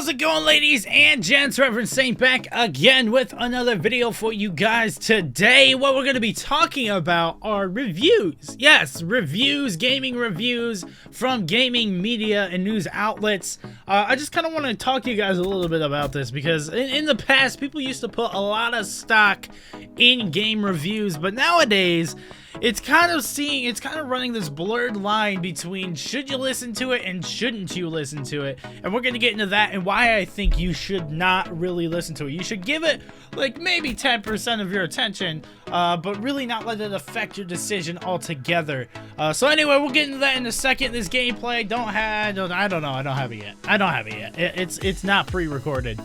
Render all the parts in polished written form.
it going, ladies and gents? Reverend Saint back again with another video for you guys. Today, what we're going to be talking about are reviews. Yes, reviews, gaming reviews from gaming media and news outlets. I just kind of want to talk to you guys a little bit about this because in the past, people used to put a lot of stock in game reviews, but nowadays, it's kind of running this blurred line between should you listen to it and shouldn't you listen to it. And we're going to get into that and why I think you should not really listen to it. You should give it like maybe 10% of your attention, but really not let it affect your decision altogether. So anyway, we'll get into that in a second. This gameplay, I don't have it yet. It's not pre-recorded.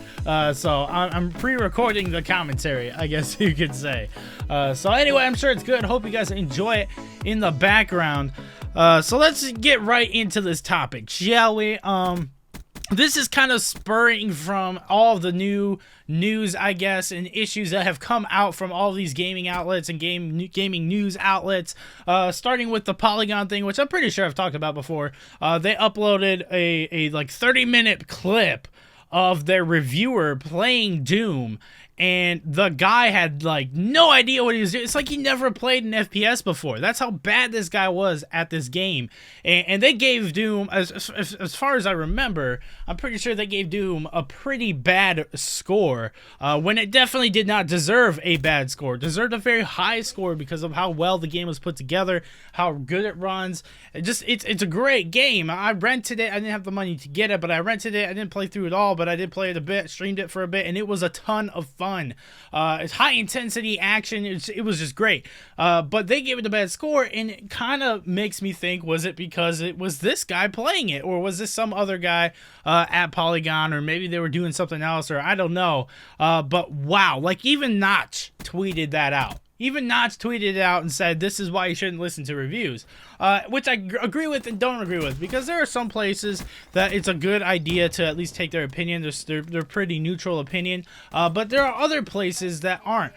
So I'm pre-recording the commentary, I guess you could say. So anyway, I'm sure it's good. Hope you guys enjoy it in the background. So let's get right into this topic, shall we? This is kind of spurring from all of the new news, I guess, and issues that have come out from all these gaming outlets and gaming news outlets, starting with the Polygon thing, which I'm pretty sure I've talked about before. They uploaded a like 30-minute clip of their reviewer playing Doom, and the guy had like no idea what he was doing. It's like he never played an FPS before. That's how bad this guy was at this game. And they gave Doom, as far as I remember, I'm pretty sure they gave Doom a pretty bad score, when it definitely did not deserve a bad score. It deserved a very high score because of how well the game was put together, how good it runs. It's a great game. I rented it. I didn't have the money to get it, but I rented it. I didn't play through it all, but I did play it a bit, streamed it for a bit, and it was a ton of fun. It's high intensity action. It was just great. But they gave it a bad score, and it kind of makes me think, was it because it was this guy playing it, or was this some other guy at Polygon, or maybe they were doing something else, or I don't know. But wow, like even Notch tweeted that out. Even Notch tweeted it out and said, this is why you shouldn't listen to reviews, which I agree with and don't agree with, because there are some places that it's a good idea to at least take their opinion. They're pretty neutral opinion, but there are other places that aren't.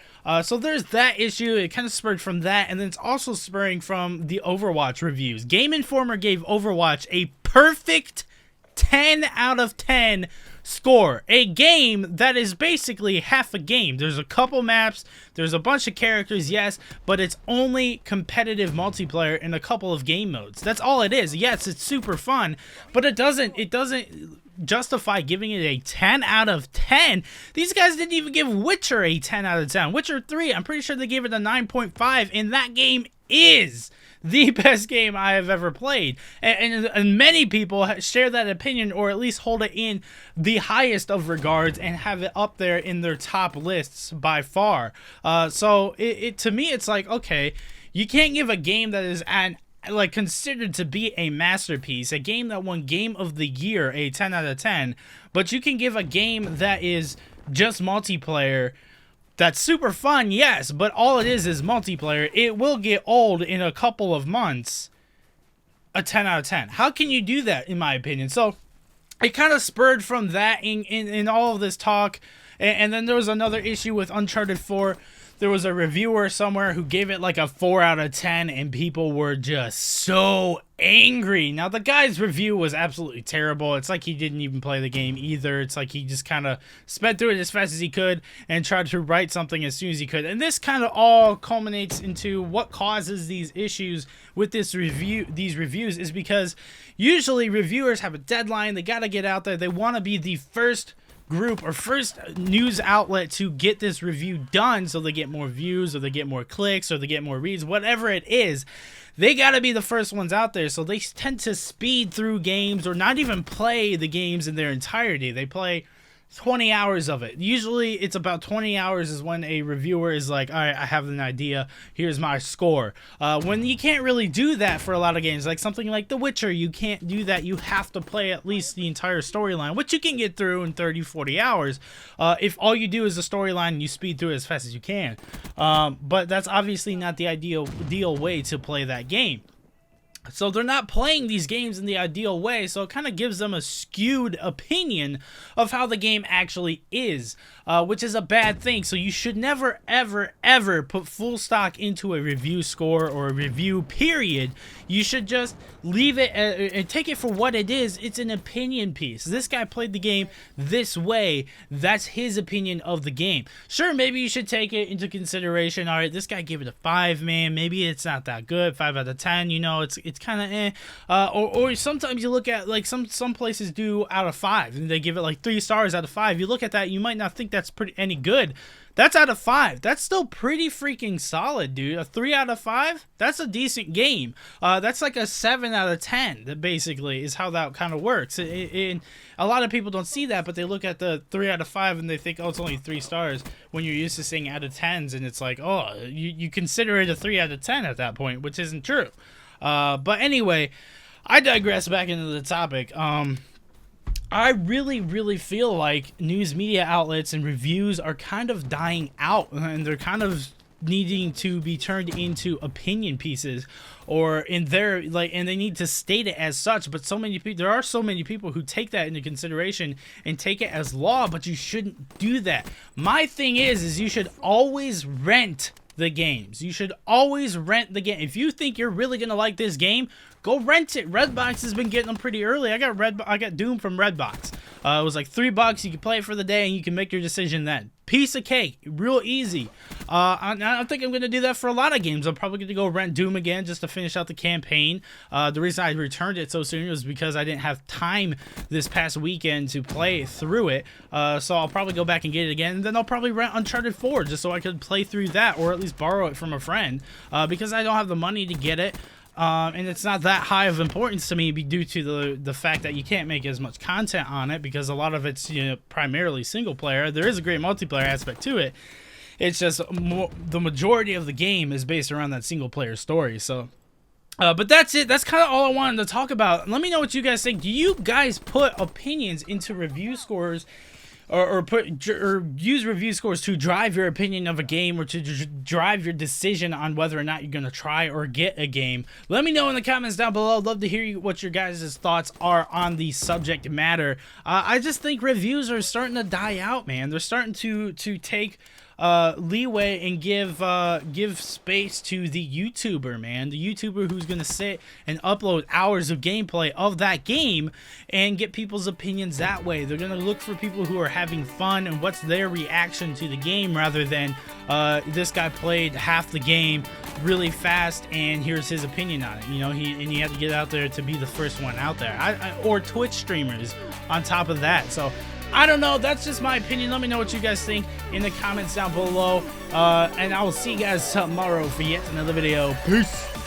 So there's that issue. It kind of spurred from that, and then it's also spurring from the Overwatch reviews. Game Informer gave Overwatch a perfect 10 out of 10 score. A game that is basically half a game. There's a couple maps, there's a bunch of characters, yes, but it's only competitive multiplayer in a couple of game modes. That's all it is. Yes, it's super fun, but it doesn't justify giving it a 10 out of 10. These guys didn't even give Witcher a 10 out of 10. Witcher 3, I'm pretty sure they gave it a 9.5, and that game is the best game I have ever played, and many people share that opinion, or at least hold it in the highest of regards and have it up there in their top lists by far. So to me, it's like, okay, you can't give a game that is considered to be a masterpiece, a game that won Game of the Year, a 10 out of 10, but you can give a game that is just multiplayer, that's super fun, yes, but all it is multiplayer. It will get old in a couple of months, a 10 out of 10. How can you do that, in my opinion? So it kind of spurred from that in all of this talk. And then there was another issue with Uncharted 4. There was a reviewer somewhere who gave it like a 4 out of 10, and people were just so angry. Now, the guy's review was absolutely terrible. It's like he didn't even play the game either. It's like he just kind of sped through it as fast as he could and tried to write something as soon as he could. And this kind of all culminates into what causes these issues with these reviews is because usually reviewers have a deadline. They got to get out there. They want to be the first group or first news outlet to get this review done, so they get more views, or they get more clicks, or they get more reads, whatever it is. They gotta be the first ones out there, so they tend to speed through games or not even play the games in their entirety. They play 20 hours of it. Usually it's about 20 hours is when a reviewer is like, all right, I have an idea, here's my score. When you can't really do that for a lot of games, like something like The Witcher, you can't do that. You have to play at least the entire storyline, which you can get through in 30-40 hours if all you do is the storyline and you speed through it as fast as you can. But that's obviously not the ideal way to play that game. So they're not playing these games in the ideal way, so it kind of gives them a skewed opinion of how the game actually is, which is a bad thing. So you should never, ever, ever put full stock into a review score or a review period. You should just leave it and take it for what it is. It's an opinion piece. This guy played the game this way. That's his opinion of the game. Sure, maybe you should take it into consideration. All right, this guy gave it a 5, man. Maybe it's not that good. 5 out of 10. You know, it's kind of or sometimes you look at, like, some places do out of 5 and they give it like 3 stars out of 5. You look at that, you might not think that's any good. That's out of 5. That's still pretty freaking solid, dude. A 3 out of 5, that's a decent game. That's like a 7 out of 10. That basically is how that kind of works. And a lot of people don't see that, but they look at the 3 out of 5 and they think, oh, it's only 3 stars, when you're used to seeing out of 10s, and it's like, oh, you consider it a 3 out of 10 at that point, which isn't true. But anyway, I digress back into the topic. I really feel like news media outlets and reviews are kind of dying out, and they're kind of needing to be turned into opinion pieces, or in their, like, and they need to state it as such. But there are so many people who take that into consideration and take it as law, but you shouldn't do that. My thing is you should always rent the games. You should always rent the game. If you think you're really gonna like this game, go rent it. Redbox has been getting them pretty early. I got Doom from Redbox. It was like $3. You can play it for the day and you can make your decision then. Piece of cake, real easy. I think I'm gonna do that for a lot of games. I'm probably gonna go rent Doom again just to finish out the campaign. The reason I returned it so soon was because I didn't have time this past weekend to play through it. So I'll probably go back and get it again, and then I'll probably rent Uncharted 4 just so I could play through that, or at least borrow it from a friend, because I don't have the money to get it. And it's not that high of importance to me due to the fact that you can't make as much content on it, because a lot of it's, you know, primarily single player. There is a great multiplayer aspect to it. It's just the majority of the game is based around that single player story. So, but that's it. That's kind of all I wanted to talk about. Let me know what you guys think. Do you guys put opinions into review scores? Or use review scores to drive your opinion of a game, or to drive your decision on whether or not you're going to try or get a game? Let me know in the comments down below. I'd love to hear what your guys' thoughts are on the subject matter. I just think reviews are starting to die out, man. They're starting to take leeway and give space to the YouTuber, man. The YouTuber who's gonna sit and upload hours of gameplay of that game and get people's opinions that way. They're gonna look for people who are having fun and what's their reaction to the game, rather than this guy played half the game really fast and here's his opinion on it. You know, he had to get out there to be the first one out there. Or Twitch streamers on top of that. So I don't know. That's just my opinion. Let me know what you guys think in the comments down below. And I will see you guys tomorrow for yet another video. Peace.